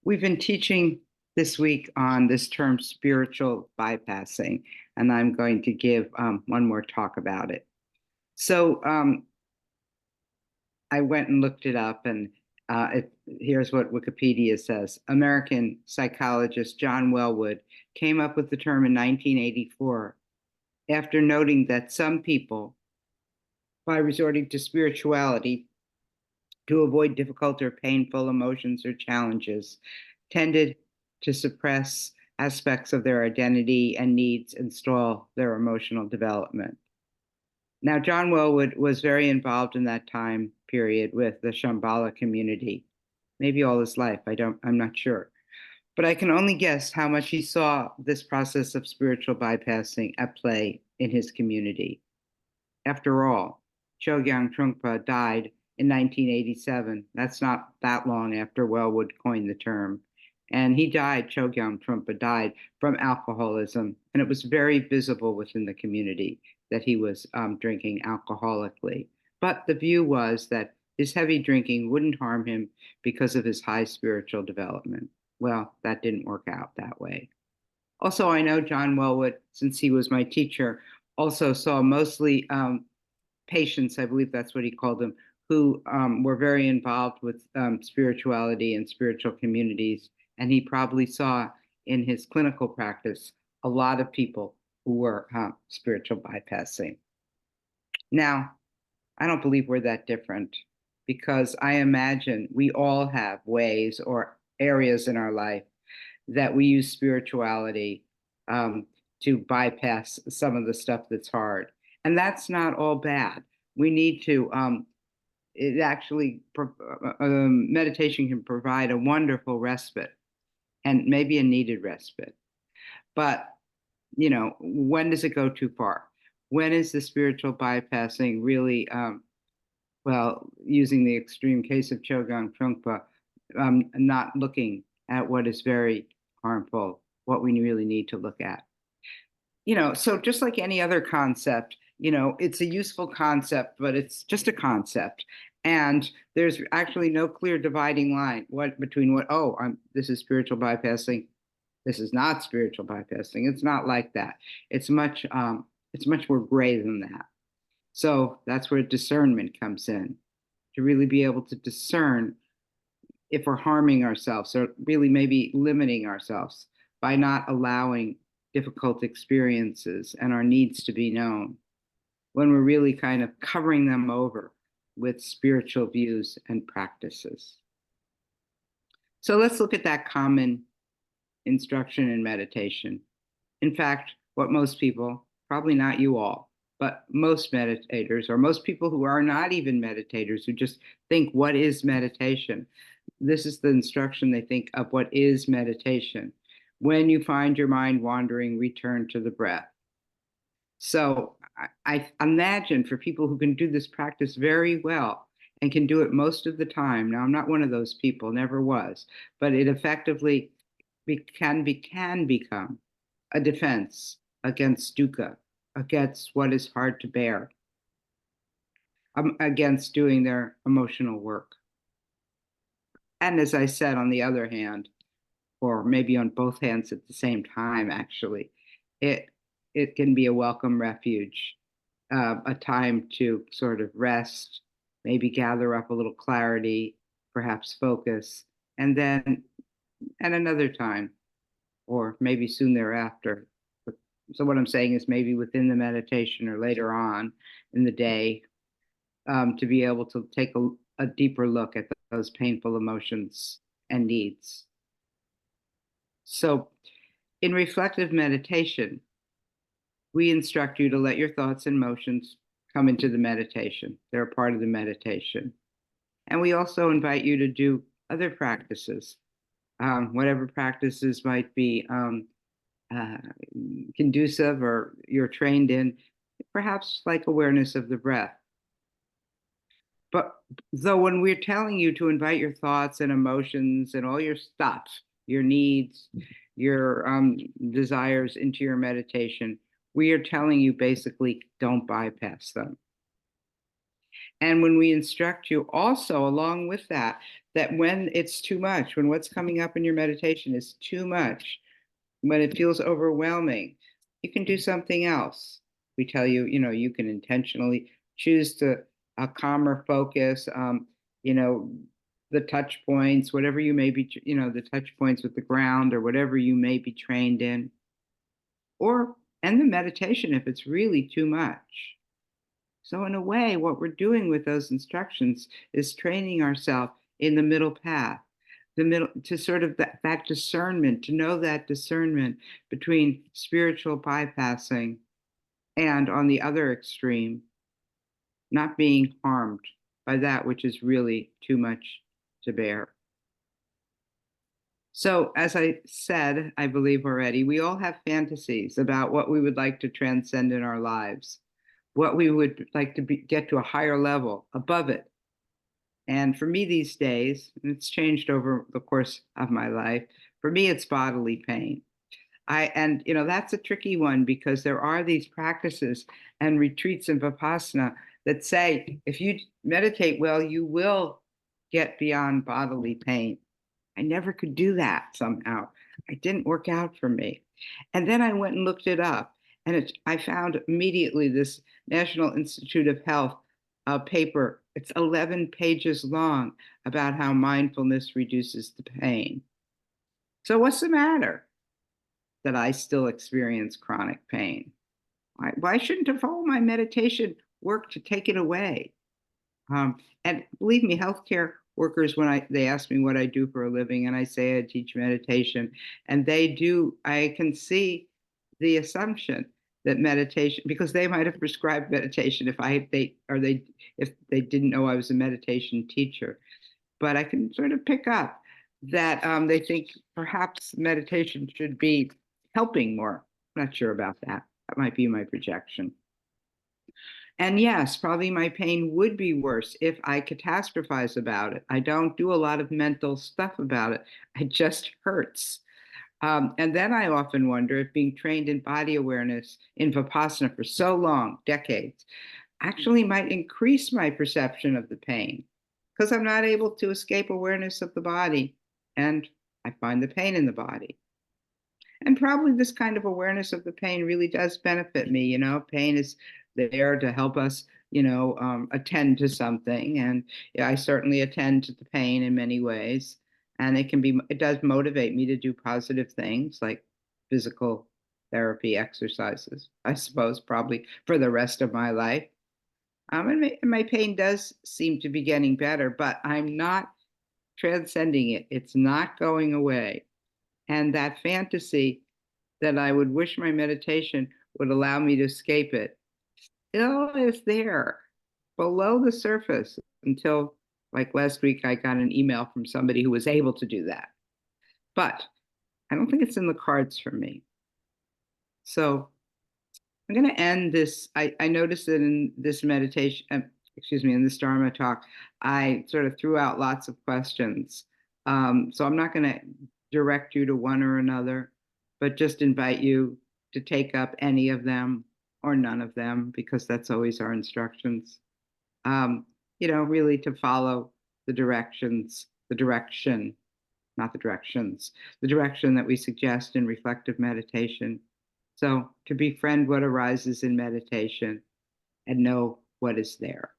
We've been teaching this week on this term spiritual bypassing, and I'm going to give one more talk about it. So I went and looked it up, and here's what Wikipedia says. American psychologist John Wellwood came up with the term in 1984 after noting that some people, by resorting to spirituality to avoid difficult or painful emotions or challenges, tended to suppress aspects of their identity and needs and stall their emotional development. Now, John Wellwood was very involved in that time period with the Shambhala community, maybe all his life. I'm not sure. But I can only guess how much he saw this process of spiritual bypassing at play in his community. After all, Chogyam Trungpa died in 1987. That's not that long after Wellwood coined the term. And Chogyam Trungpa died from alcoholism, and it was very visible within the community that he was drinking alcoholically. But the view was that his heavy drinking wouldn't harm him because of his high spiritual development. Well, that didn't work out that way. Also, I know John Wellwood, since he was my teacher, also saw mostly patients, I believe that's what he called them, who were very involved with spirituality and spiritual communities. And he probably saw in his clinical practice a lot of people who were spiritual bypassing. Now, I don't believe we're that different, because I imagine we all have ways or areas in our life that we use spirituality to bypass some of the stuff that's hard. And that's not all bad. We need to, meditation can provide a wonderful respite and maybe a needed respite. But, when does it go too far? When is the spiritual bypassing really, using the extreme case of Chogyam Trungpa, not looking at what is very harmful, what we really need to look at? So just like any other concept, it's a useful concept, but it's just a concept. And there's actually no clear dividing line between this is spiritual bypassing, this is not spiritual bypassing. It's not like that. It's much more gray than that. So that's where discernment comes in, to really be able to discern if we're harming ourselves, or really maybe limiting ourselves by not allowing difficult experiences and our needs to be known, when we're really kind of covering them over with spiritual views and practices. So let's look at that common instruction in meditation. In fact, what most people, probably not you all, but most meditators, or most people who are not even meditators, who just think, what is meditation? This is the instruction they think of what is meditation. When you find your mind wandering, return to the breath. So I imagine for people who can do this practice very well and can do it most of the time. Now, I'm not one of those people, never was, but it effectively can become a defense against dukkha, against what is hard to bear, against doing their emotional work. And as I said, on the other hand, or maybe on both hands at the same time, actually, it can be a welcome refuge, a time to sort of rest, maybe gather up a little clarity, perhaps focus, and then at another time, or maybe soon thereafter. So what I'm saying is maybe within the meditation or later on in the day, to be able to take a deeper look at those painful emotions and needs. So in reflective meditation, we instruct you to let your thoughts and emotions come into the meditation. They're a part of the meditation. And we also invite you to do other practices, whatever practices might be conducive or you're trained in, perhaps like awareness of the breath. But though when we're telling you to invite your thoughts and emotions and all your stuff, your needs, your desires into your meditation, we are telling you basically don't bypass them. And when we instruct you also along with that, that when it's too much, when what's coming up in your meditation is too much, when it feels overwhelming, you can do something else. We tell you, you can intentionally choose to a calmer focus, you know, the touch points, whatever you may be, the touch points with the ground or whatever you may be trained in, or end the meditation if it's really too much. So, in a way, what we're doing with those instructions is training ourselves in the middle path, the middle to sort of that discernment, to know that discernment between spiritual bypassing and on the other extreme, not being harmed by that which is really too much to bear. So, as I said, I believe already, we all have fantasies about what we would like to transcend in our lives, what we would like to get to a higher level above it. And for me these days, and it's changed over the course of my life, for me, it's bodily pain. And that's a tricky one because there are these practices and retreats in Vipassana that say if you meditate well, you will get beyond bodily pain. I never could do that somehow. It didn't work out for me. And then I went and looked it up, and I found immediately this National Institute of Health paper. It's 11 pages long about how mindfulness reduces the pain. So, what's the matter that I still experience chronic pain? Why shouldn't all my meditation work to take it away? And believe me, healthcare workers, when they ask me what I do for a living, and I say I teach meditation, and they do, I can see the assumption that meditation, because they might have prescribed meditation if they didn't know I was a meditation teacher, but I can sort of pick up that they think perhaps meditation should be helping more. I'm not sure about that. That might be my projection. And yes, probably my pain would be worse if I catastrophize about it. I don't do a lot of mental stuff about it. It just hurts. And then I often wonder if being trained in body awareness in Vipassana for so long, decades, actually might increase my perception of the pain because I'm not able to escape awareness of the body and I find the pain in the body. And probably this kind of awareness of the pain really does benefit me. Pain is there to help us, attend to something. And yeah, I certainly attend to the pain in many ways. And it does motivate me to do positive things like physical therapy exercises, I suppose, probably for the rest of my life. And my pain does seem to be getting better, but I'm not transcending it. It's not going away. And that fantasy that I would wish my meditation would allow me to escape it still is there below the surface until, like last week, I got an email from somebody who was able to do that. But I don't think it's in the cards for me. So I'm going to end this. I noticed that in this meditation, in this Dharma talk, I sort of threw out lots of questions. So I'm not going to direct you to one or another, but just invite you to take up any of them or none of them, because that's always our instructions. Really to follow the directions, the direction, not the directions, the direction that we suggest in reflective meditation. So to befriend what arises in meditation and know what is there.